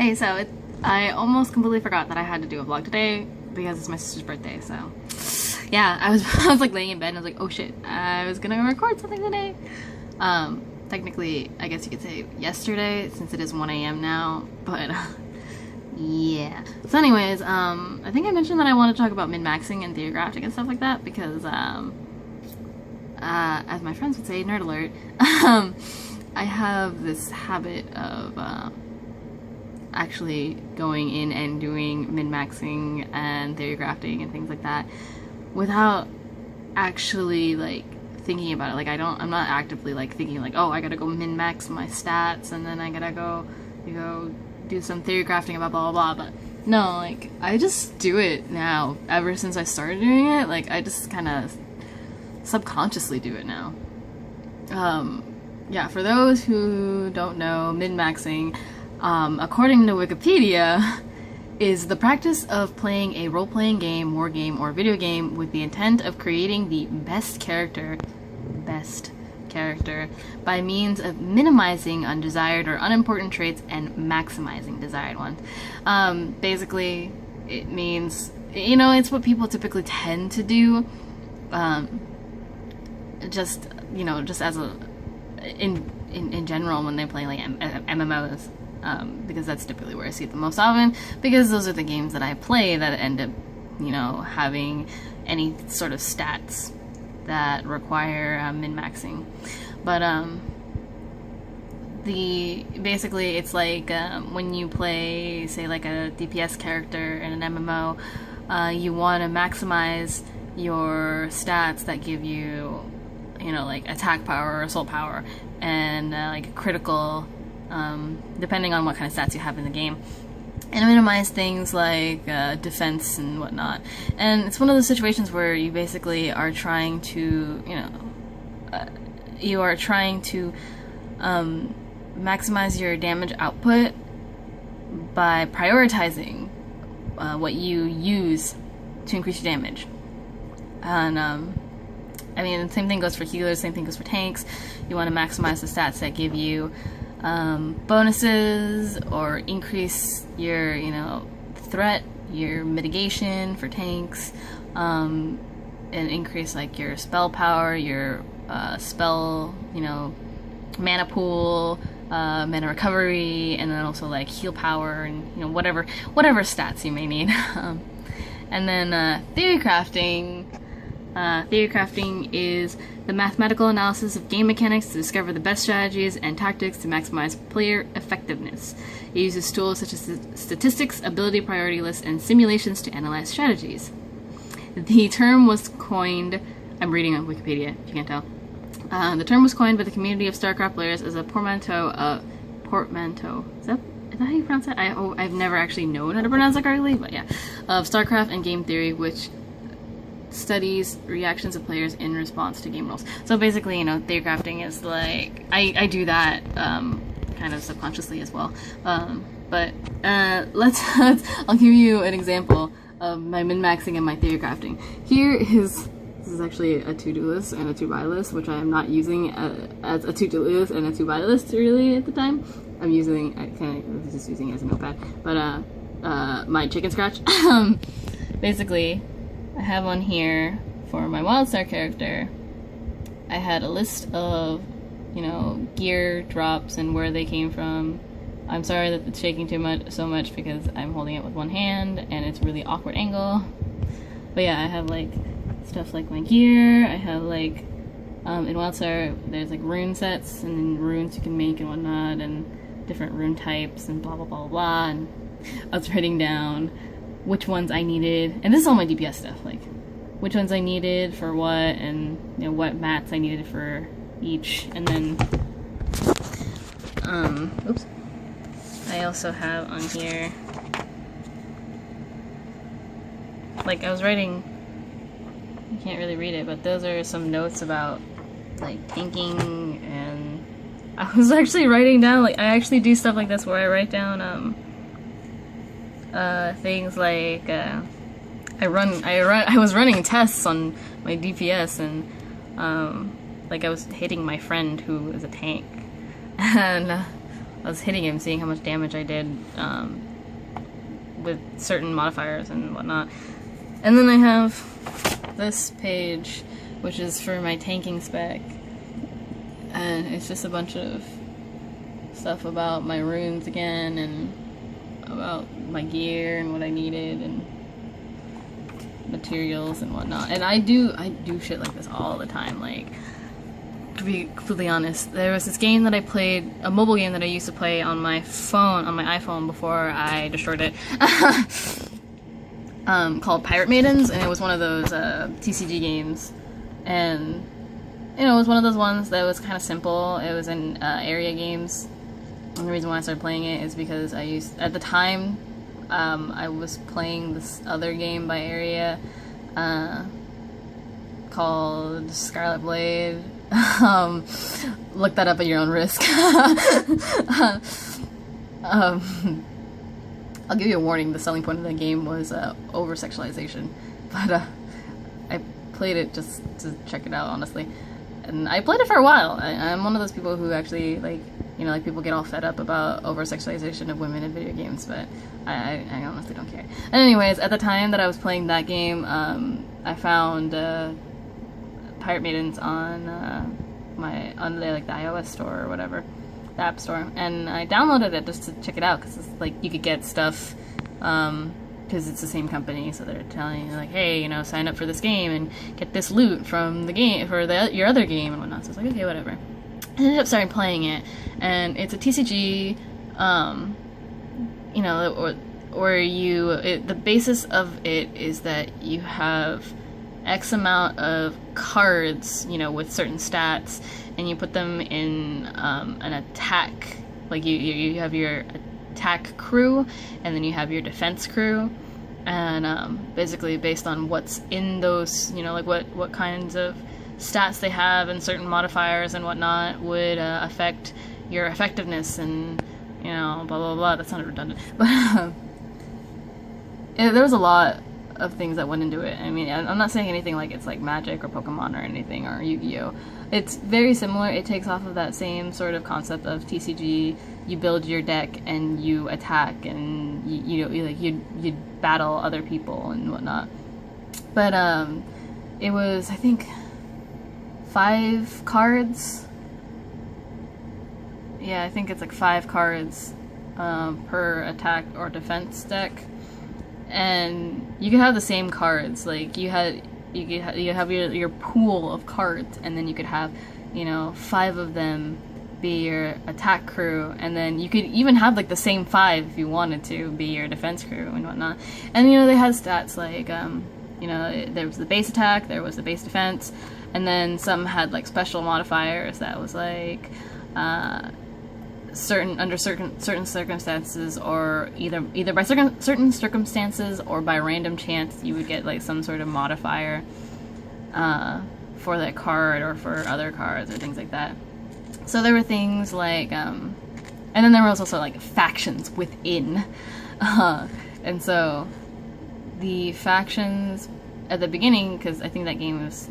Hey, so I almost completely forgot that I had to do a vlog today because it's my sister's birthday, so yeah, I was I was like laying in bed and I was like, oh shit, I was gonna record something today. Technically, I guess you could say yesterday since it is 1 a.m. now, but yeah. So anyways, I think I mentioned that I want to talk about min-maxing and theorycrafting and stuff like that because, as my friends would say, nerd alert, I have this habit of, actually going in and doing min-maxing and theorycrafting and things like that without actually, like, thinking about it. Like, I'm not actively, like, thinking, like, oh, I gotta go min-max my stats and then I gotta go, do some theorycrafting about blah blah blah, but no, like, I just do it now. Ever since I started doing it, like, I just kind of subconsciously do it now. Yeah, for those who don't know, min-maxing, according to Wikipedia, is the practice of playing a role-playing game, war game, or video game with the intent of creating the best character by means of minimizing undesired or unimportant traits and maximizing desired ones. Basically, it means, you know, it's what people typically tend to do, just as a, in general when they play, like, MMOs. Because that's typically where I see it the most often, because those are the games that I play that end up, having any sort of stats that require min-maxing. But basically it's like when you play, say, like a DPS character in an MMO, you want to maximize your stats that give you, like attack power or assault power and like critical, depending on what kind of stats you have in the game, and minimize things like defense and whatnot. And it's one of those situations where you basically are trying to, maximize your damage output by prioritizing what you use to increase your damage. And I mean, the same thing goes for healers, same thing goes for tanks. You want to maximize the stats that give you bonuses or increase your, threat, your mitigation for tanks, and increase, like, your spell power, your spell, mana pool, mana recovery, and then also, like, heal power and, whatever stats you may need. And then theorycrafting. Theorycrafting is the mathematical analysis of game mechanics to discover the best strategies and tactics to maximize player effectiveness. It uses tools such as statistics, ability priority lists, and simulations to analyze strategies. The term was coined, I'm reading on Wikipedia, if you can't tell. The term was coined by the community of StarCraft players as a portmanteau, is that how you pronounce it? I've never actually known how to pronounce it correctly, but yeah. Of StarCraft and game theory, which studies reactions of players in response to game rules. So basically, theorycrafting is like, I do that kind of subconsciously as well. But I'll give you an example of my min-maxing and my theorycrafting. This is actually a to-do list and a to-buy list, which I am not using as a to-do list and a to-buy list really at the time. I was just using it as a notepad. But my chicken scratch. Basically, I have on here for my Wildstar character, I had a list of, gear drops and where they came from. I'm sorry that it's shaking so much because I'm holding it with one hand and it's a really awkward angle. But yeah, I have, like, stuff like my gear. I have, like, in Wildstar, there's, like, rune sets and then runes you can make and whatnot and different rune types and blah blah blah blah. And I was writing down which ones I needed, and this is all my DPS stuff, like which ones I needed for what, and what mats I needed for each. And then oops, I also have on here, like, I was writing, you can't really read it, but those are some notes about, like, tanking. And I was actually writing down, like, I actually do stuff like this where I write down things like, I was running tests on my DPS, and like, I was hitting my friend who is a tank, and I was hitting him, seeing how much damage I did with certain modifiers and whatnot. And then I have this page, which is for my tanking spec, and it's just a bunch of stuff about my runes again, and about my gear and what I needed, and materials and whatnot. And I do shit like this all the time. Like, to be completely honest, there was this game that I played, a mobile game that I used to play on my phone, on my iPhone before I destroyed it, called Pirate Maidens, and it was one of those TCG games, and you know, it was one of those ones that was kind of simple. It was in area games, and the reason why I started playing it is because at the time, I was playing this other game by area called Scarlet Blade. Look that up at your own risk. I'll give you a warning, the selling point of the game was over-sexualization, but I played it just to check it out, honestly. And I played it for a while. I'm one of those people who actually, like, you know, like, people get all fed up about over-sexualization of women in video games, but I honestly don't care. And anyways, at the time that I was playing that game, I found Pirate Maidens on the iOS store or whatever, the App Store, and I downloaded it just to check it out, because it's like you could get stuff, because it's the same company, so they're telling you, like, hey, you know, sign up for this game and get this loot from the game for your other game and whatnot. So it's like, okay, whatever. I ended up starting playing it, and it's a TCG, you know, the basis of it is that you have X amount of cards, you know, with certain stats, and you put them in an attack, like you have your attack crew, and then you have your defense crew, and basically based on what's in those, you know, like what kinds of stats they have and certain modifiers and whatnot would affect your effectiveness, and, you know, blah blah blah. That sounded redundant, but there was a lot of things that went into it. I mean, I'm not saying anything like it's like Magic or Pokemon or anything, or Yu-Gi-Oh! It's very similar. It takes off of that same sort of concept of TCG. You build your deck and you attack, and you battle other people and whatnot. But it was, I think, 5 cards. Yeah, I think it's like 5 cards per attack or defense deck. And you could have the same cards, like you have your pool of cards, and then you could have, you know, 5 of them be your attack crew, and then you could even have like the same 5 if you wanted to be your defense crew and whatnot. And, you know, they had stats like, you know, there was the base attack, there was the base defense, and then some had like special modifiers that was like under certain circumstances, or either by certain circumstances or by random chance, you would get like some sort of modifier for that card or for other cards or things like that. So there were things like, and then there was also like factions within, and so the factions at the beginning, because I think that game was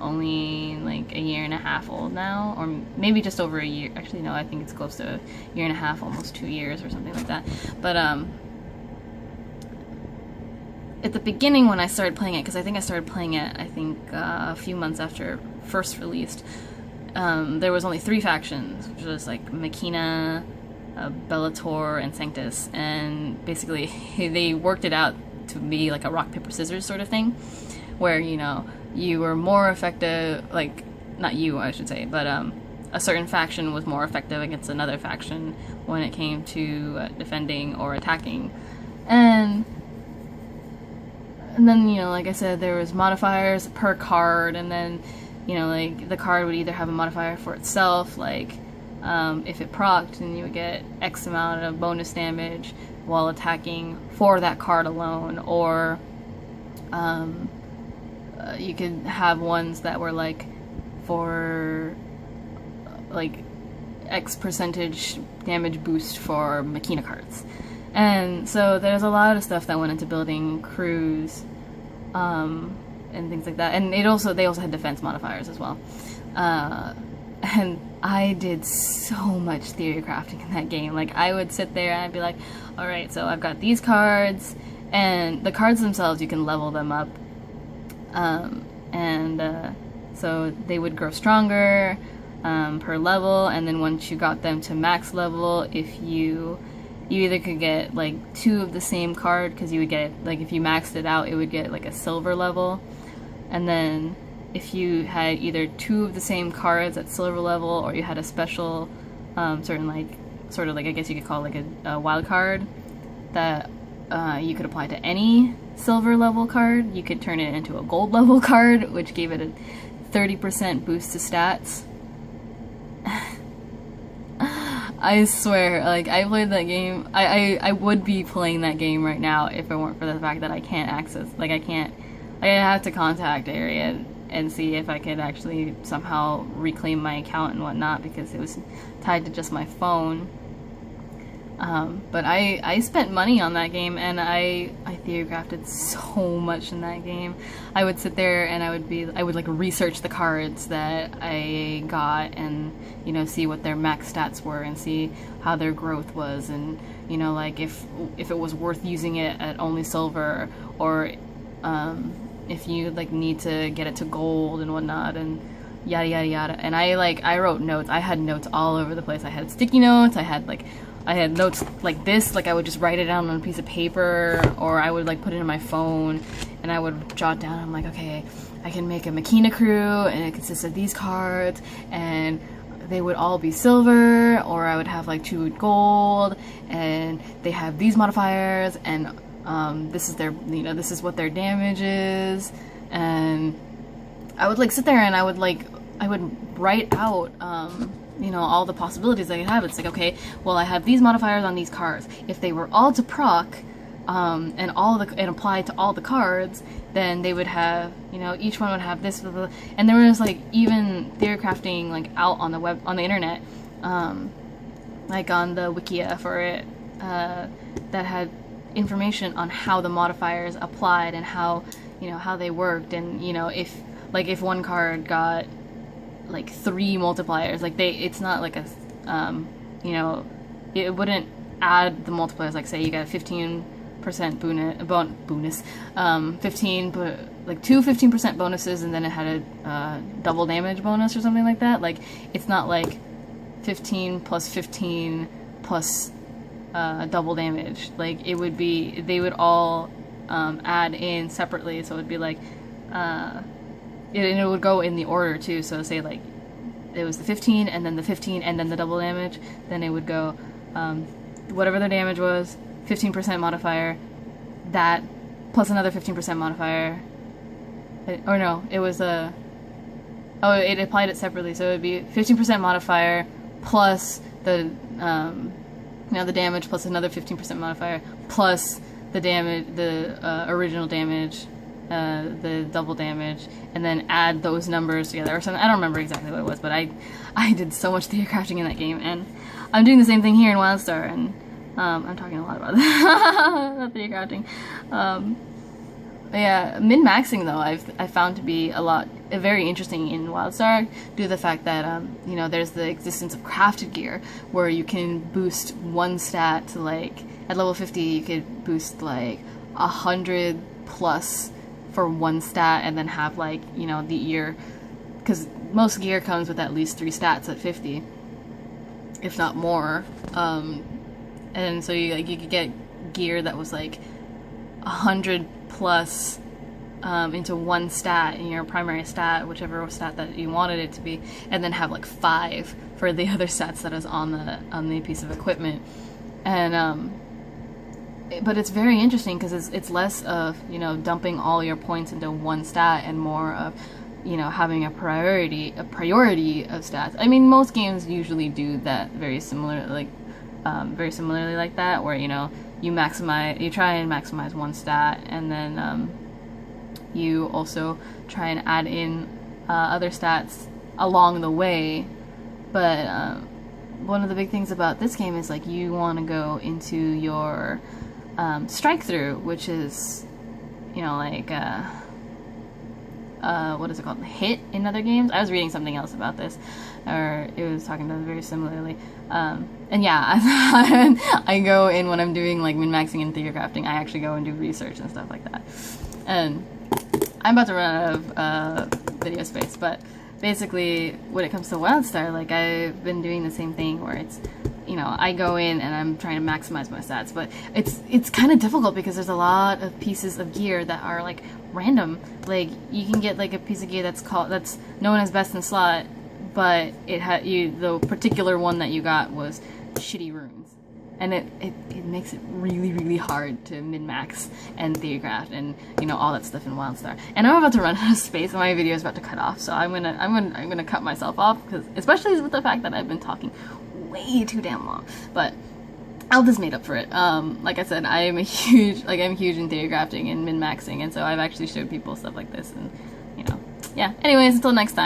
only like a year and a half old now, or maybe just over a year. Actually, no, I think it's close to a year and a half, almost 2 years or something like that. But at the beginning when I started playing it, because I think I started playing it, I think a few months after first released, there was only 3 factions, which was like Machina, Bellator, and Sanctus, and basically they worked it out to be like a rock paper scissors sort of thing, where, you know, you were more effective, like, not you, I should say, but a certain faction was more effective against another faction when it came to defending or attacking. And then, you know, like I said, there was modifiers per card, and then, you know, like, the card would either have a modifier for itself, like, if it procced, then you would get X amount of bonus damage while attacking for that card alone, or you could have ones that were like for like X percentage damage boost for Machina cards. And so there's a lot of stuff that went into building crews and things like that. And they also had defense modifiers as well. And I did so much theory crafting in that game. Like, I would sit there and I'd be like, alright, so I've got these cards, and the cards themselves, you can level them up. So they would grow stronger per level, and then once you got them to max level, if you either could get like 2 of the same card, because you would get, like, if you maxed it out, it would get like a silver level, and then if you had either 2 of the same cards at silver level, or you had a special certain, like, sort of like, I guess you could call it like a wild card that you could apply to any silver level card, you could turn it into a gold level card, which gave it a 30% boost to stats. I swear, like, I played that game, I would be playing that game right now if it weren't for the fact that I can't access, like, I have to contact Area and see if I could actually somehow reclaim my account and whatnot, because it was tied to just my phone. But I spent money on that game, and I theorycrafted so much in that game. I would sit there and I would like research the cards that I got, and, you know, see what their max stats were and see how their growth was, and, you know, like if it was worth using it at only silver, or if you like need to get it to gold and whatnot, and yada yada yada. And I wrote notes. I had notes all over the place. I had sticky notes. I had notes like this, like I would just write it down on a piece of paper, or I would like put it in my phone and I would jot down, I'm like, okay, I can make a Makina crew and it consists of these cards and they would all be silver, or I would have like 2 gold and they have these modifiers, and this is their, you know, this is what their damage is. And I would like sit there and I would write out you know, all the possibilities I could have. It's like, okay, well, I have these modifiers on these cards. If they were all to proc, and applied to all the cards, then they would have, you know, each one would have this, blah, blah, blah. And there was like even theory crafting like out on the web, on the internet, like on the wikia for it, that had information on how the modifiers applied and how, you know, how they worked, and, you know, if one card got like 3 multipliers, like it's not like a, you know, it wouldn't add the multipliers, like say you got 15% bonus, 15, but like 2 15% bonuses, and then it had a double damage bonus or something like that. Like, it's not like 15 plus 15 plus double damage. Like, it would be, they would all add in separately, so it would be like, and it would go in the order too, so say like it was the 15 and then the 15 and then the double damage, then it would go whatever their damage was, 15% modifier, that plus another 15% modifier, or no, it was a, oh, it applied it separately, so it would be 15% modifier plus the, you know, the damage plus another 15% modifier plus the damage, the original damage, the double damage, and then add those numbers together or something. I don't remember exactly what it was, but I did so much theory crafting in that game, and I'm doing the same thing here in WildStar, and I'm talking a lot about that. Not theory crafting. Yeah, min-maxing though I found to be very interesting in WildStar, due to the fact that you know, there's the existence of crafted gear where you can boost one stat to, like, at level 50 you could boost like 100 plus for one stat, and then have, like, you know, the gear, because most gear comes with at least 3 stats at 50, if not more, and so you could get gear that was like 100 plus into one stat in your primary stat, whichever stat that you wanted it to be, and then have like 5 for the other stats that is on the piece of equipment. And but it's very interesting because it's less of, you know, dumping all your points into one stat, and more of, you know, having a priority of stats. I mean, most games usually do that very similarly like that, where, you know, you try and maximize one stat, and then you also try and add in other stats along the way. But one of the big things about this game is, like, you want to go into your strike through, which is, you know, like what is it called, hit in other games. I was reading something else about this, or it was talking about it very similarly. And yeah, I go in when I'm doing like min-maxing and theorycrafting, I actually go and do research and stuff like that. And I'm about to run out of video space, but basically when it comes to WildStar, like I've been doing the same thing where it's, you know, I go in and I'm trying to maximize my stats, but it's kind of difficult because there's a lot of pieces of gear that are like random. Like you can get like a piece of gear that's known as best in slot, but the particular one that you got was shitty runes, and it makes it really hard to min-max and theorycraft and, you know, all that stuff in WildStar. And I'm about to run out of space and my video is about to cut off, so I'm gonna cut myself off, because especially with the fact that I've been talking way too damn long. But I'll just made up for it. Like I said, I'm huge in theorycrafting and min-maxing, and so I've actually showed people stuff like this, and, you know, yeah. Anyways, until next time.